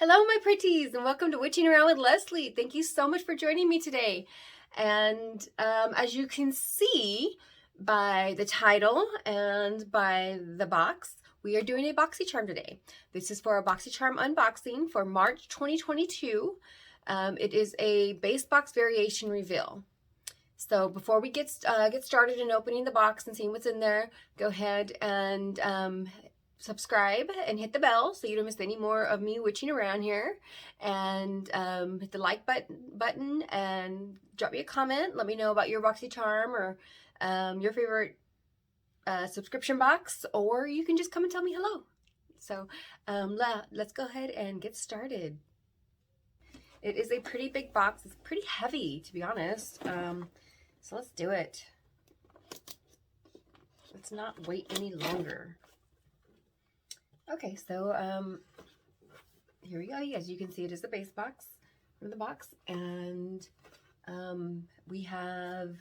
Hello, my pretties, and welcome to Witching Around with Leslie. Thank you so much for joining me today. And as you can see by the title and by the box, we are doing a Boxycharm today. This is for a Boxycharm unboxing for March 2022. It is a Basebox variation reveal. So before we get started in opening the box and seeing what's in there, go ahead and subscribe and hit the bell so you don't miss any more of me witching around here, and hit the like button and drop me a comment. Let me know about your Boxycharm or your favorite subscription box, or you can just come and tell me hello. So let's go ahead and get started. It is a pretty big box. It's pretty heavy, to be honest. So let's do it. Let's not wait any longer. Okay, so here we go. As you can see, it is the base box from the box, and we have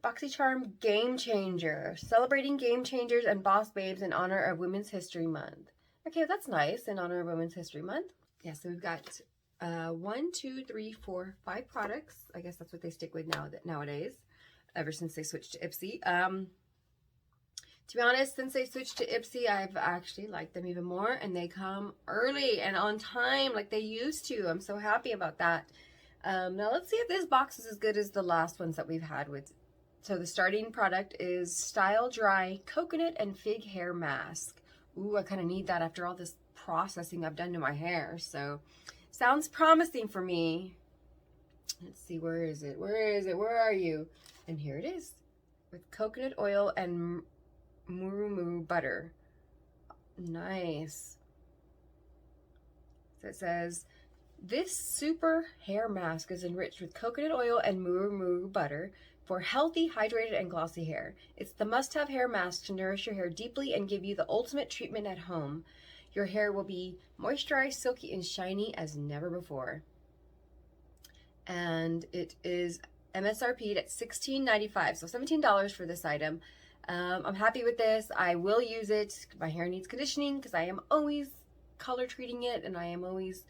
Boxycharm Game Changer, celebrating game changers and boss babes in honor of Women's History Month. Okay, that's nice, in honor of Women's History Month. Yeah, so we've got 1, 2, 3, 4, 5 products. I guess that's what they stick with nowadays, ever since they switched to Ipsy. To be honest, since they switched to Ipsy, I've actually liked them even more, and they come early and on time like they used to. I'm so happy about that. Now let's see if this box is as good as the last ones that we've had with. So the starting product is Styledry Coconut and Fig Hair Mask. Ooh, I kind of need that after all this processing I've done to my hair. So sounds promising for me. Let's see, where is it? Where is it? Where are you? And here it is, with coconut oil and murumu butter. Nice. So it says, this super hair mask is enriched with coconut oil and murumu butter for healthy, hydrated, and glossy hair. It's the must-have hair mask to nourish your hair deeply and give you the ultimate treatment at home. Your hair will be moisturized, silky, and shiny as never before. And it is MSRP'd at $16.95, so $17 for this item. I'm happy with this. I will use it. My hair needs conditioning because I am always color treating it, and I am always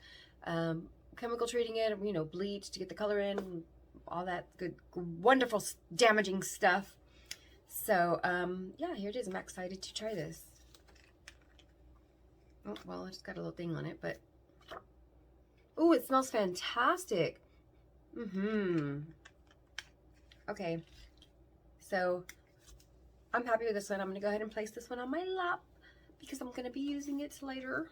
chemical treating it, you know, bleach to get the color in, all that good, wonderful, damaging stuff. So, yeah, here it is. I'm excited to try this. Oh, well, I just got a little thing on it, but, oh, it smells fantastic. Okay, so I'm happy with this one. I'm going to go ahead and place this one on my lap because I'm going to be using it later.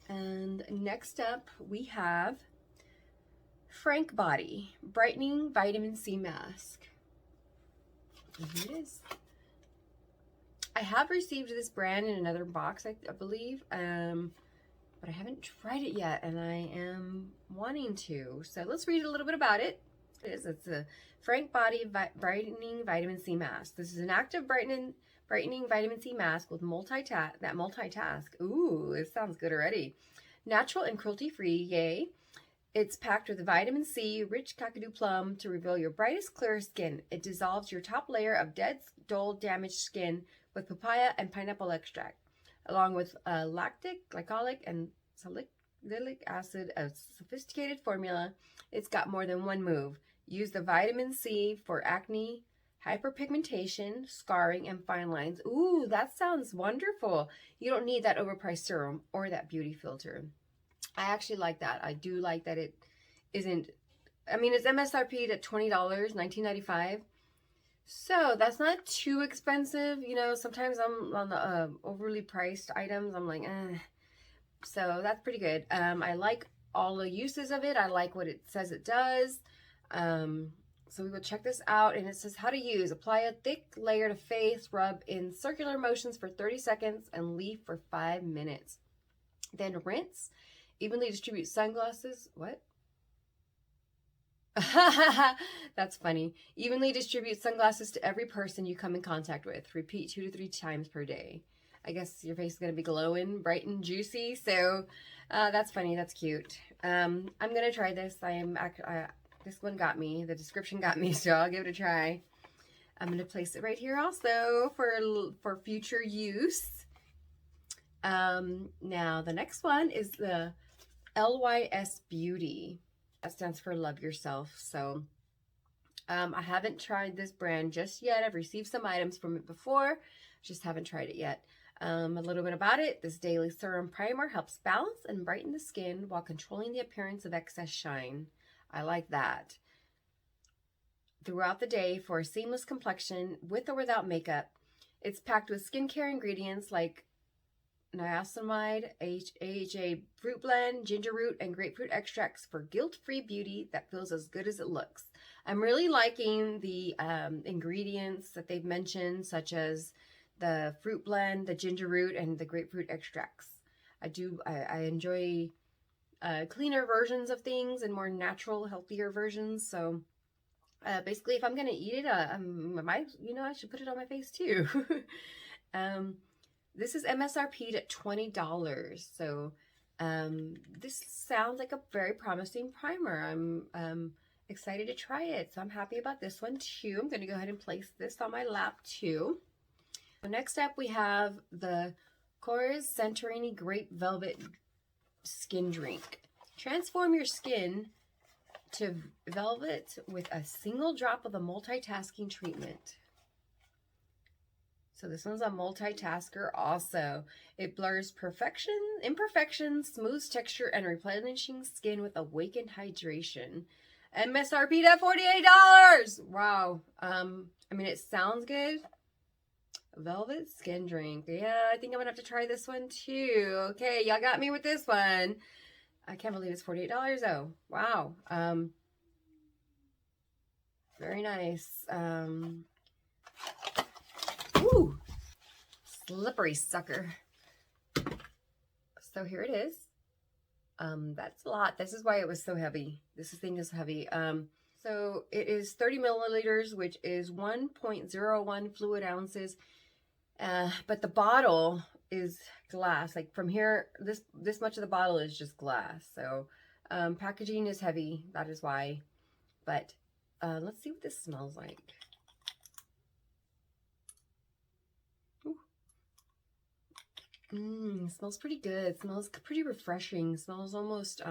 And next up, we have Frank Body Brightening Vitamin C Mask. And here it is. I have received this brand in another box, I believe, but I haven't tried it yet, and I am wanting to. So let's read a little bit about it. It's a Frank Body Brightening Vitamin C Mask. This is an active brightening vitamin C mask with multitask. Ooh, it sounds good already. Natural and cruelty-free, yay. It's packed with vitamin C, rich kakadu plum to reveal your brightest, clearest skin. It dissolves your top layer of dead, dull, damaged skin with papaya and pineapple extract, along with lactic, glycolic, and salicylic acid, a sophisticated formula. It's got more than one move. Use the vitamin C for acne, hyperpigmentation, scarring, and fine lines. Ooh, that sounds wonderful. You don't need that overpriced serum or that beauty filter. I actually like that. I do like that it isn't, I mean, it's MSRP'd at $20, $19.95. So that's not too expensive. You know, sometimes I'm on the overly priced items. I'm like, eh. So that's pretty good. I like all the uses of it. I like what it says it does. So we will check this out, and it says how to use. Apply a thick layer to face, rub in circular motions for 30 seconds, and leave for 5 minutes. Then rinse. Evenly distribute sunglasses. What? That's funny. Evenly distribute sunglasses to every person you come in contact with. Repeat 2 to 3 times per day. I guess your face is going to be glowing, bright, and juicy. So that's funny. That's cute. I'm going to try this. This one got me. The description got me, so I'll give it a try. I'm going to place it right here also for future use. Now, the next one is the LYS Beauty. That stands for Love Yourself. So I haven't tried this brand just yet. I've received some items from it before, just haven't tried it yet. A little bit about it. This daily serum primer helps balance and brighten the skin while controlling the appearance of excess shine. I like that. Throughout the day for a seamless complexion with or without makeup. It's packed with skincare ingredients like niacinamide, AHA fruit blend, ginger root, and grapefruit extracts for guilt-free beauty that feels as good as it looks. I'm really liking the ingredients that they've mentioned, such as the fruit blend, the ginger root, and the grapefruit extracts. I enjoy cleaner versions of things and more natural, healthier versions. So basically, if I'm gonna eat it, I should put it on my face too. This is MSRP'd at $20. So this sounds like a very promising primer. I'm excited to try it. So I'm happy about this one too. I'm going to go ahead and place this on my lap too. So next up we have the Korres Santorini Grape Velvet Skin Drink. Transform your skin to velvet with a single drop of the multitasking treatment. So this one's a multitasker also. It blurs imperfections, smooths texture, and replenishing skin with awakened hydration. MSRP at $48. Wow. I mean, it sounds good. Velvet skin drink. Yeah, I think I'm gonna have to try this one too. Okay, y'all got me with this one. I can't believe it's $48 though. Wow. Very nice. Ooh, slippery sucker. So here it is. That's a lot. This is why it was so heavy. This thing is heavy. So it is 30 milliliters, which is 1.01 fluid ounces. But the bottle is glass. Like from here, this much of the bottle is just glass. So packaging is heavy. That is why. But let's see what this smells like. Smells pretty good. Smells pretty refreshing. Smells almost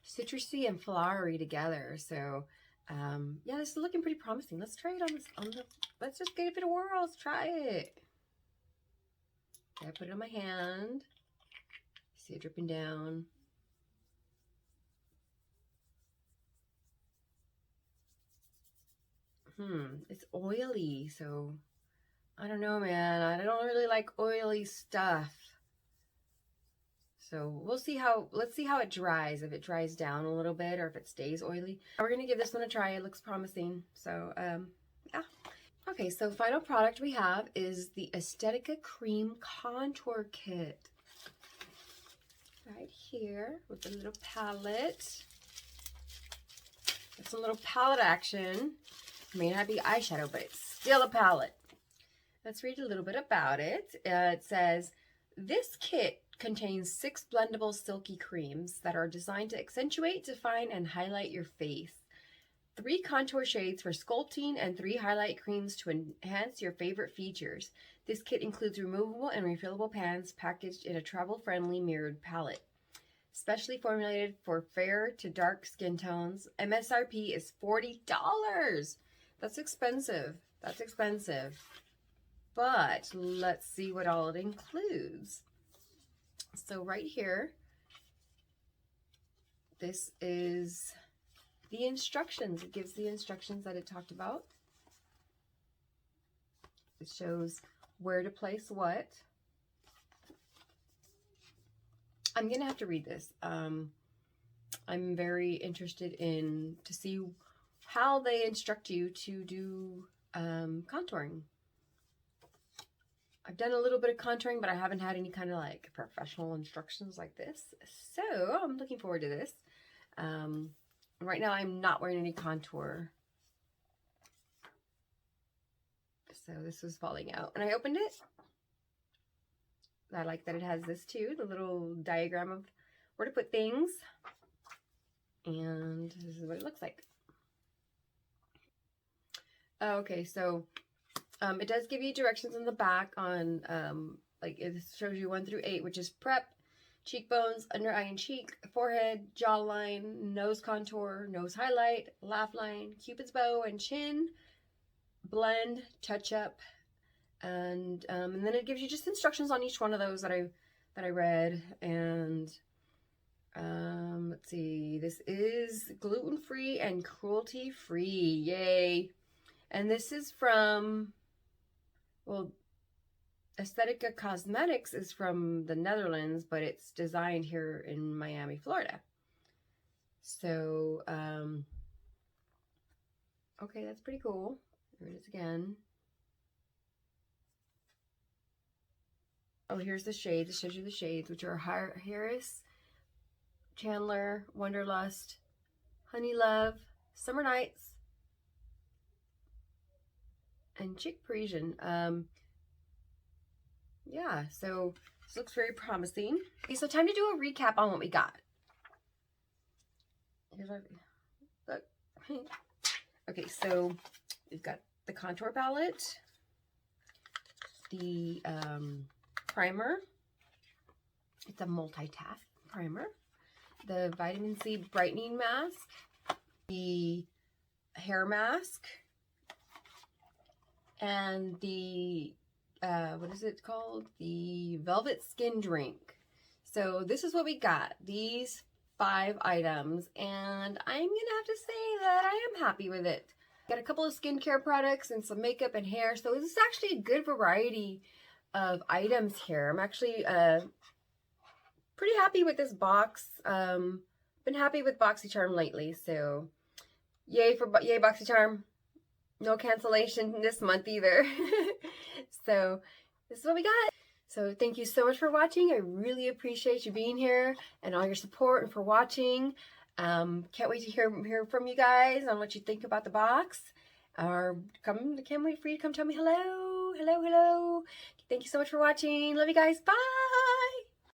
citrusy and flowery together. So yeah, this is looking pretty promising. Let's try it let's just give it a whirl. Let's try it. Okay, I put it on my hand. See it dripping down. It's oily, so I don't know, man. I don't really like oily stuff. So let's see how it dries. If it dries down a little bit or if it stays oily. We're going to give this one a try. It looks promising. So, yeah. Okay, so final product we have is the Aesthetica Cream Contour Kit. Right here with the little palette. It's a little palette action. It may not be eyeshadow, but it's still a palette. Let's read a little bit about it. It says, this kit contains 6 blendable silky creams that are designed to accentuate, define, and highlight your face. 3 contour shades for sculpting and 3 highlight creams to enhance your favorite features. This kit includes removable and refillable pans packaged in a travel-friendly mirrored palette. Specially formulated for fair to dark skin tones. MSRP is $40. That's expensive. That's expensive. But let's see what all it includes. So right here, this is the instructions. It gives the instructions that it talked about. It shows where to place what. I'm going to have to read this. I'm very interested to see how they instruct you to do contouring. I've done a little bit of contouring, but I haven't had any kind of like professional instructions like this. So I'm looking forward to this. Right now I'm not wearing any contour. So this was falling out. And I opened it. I like that it has this too, the little diagram of where to put things. And this is what it looks like. Okay, so it does give you directions in the back on, like it shows you 1 through 8, which is prep, cheekbones, under eye and cheek, forehead, jawline, nose contour, nose highlight, laugh line, cupid's bow and chin, blend, touch up, and then it gives you just instructions on each one of those that I read. And let's see, this is gluten-free and cruelty-free. Yay. And this is from, well, Aesthetica Cosmetics is from the Netherlands, but it's designed here in Miami, Florida. So, okay, that's pretty cool. There it is again. Oh, here's the shades. It shows you the shades, which are Harris, Chandler, Wonderlust, Honey Love, Summer Nights, and Chick Parisian. Yeah, so this looks very promising. Okay, so time to do a recap on what we got. Here's our look. Okay, so we've got the contour palette, the primer. It's a multi-task primer. The vitamin C brightening mask, the hair mask, and the what is it called? The Velvet Skin Drink. So this is what we got. These 5 items, and I'm gonna have to say that I am happy with it. Got a couple of skincare products and some makeup and hair. So this is actually a good variety of items here. I'm actually pretty happy with this box. Been happy with Boxycharm lately, so yay Boxycharm. No cancellation this month either. So this is what we got. So thank you so much for watching. I really appreciate you being here and all your support and for watching. Can't wait to hear from you guys on what you think about the box. Or can't wait for you to come tell me hello. Thank you so much for watching. Love you guys. Bye.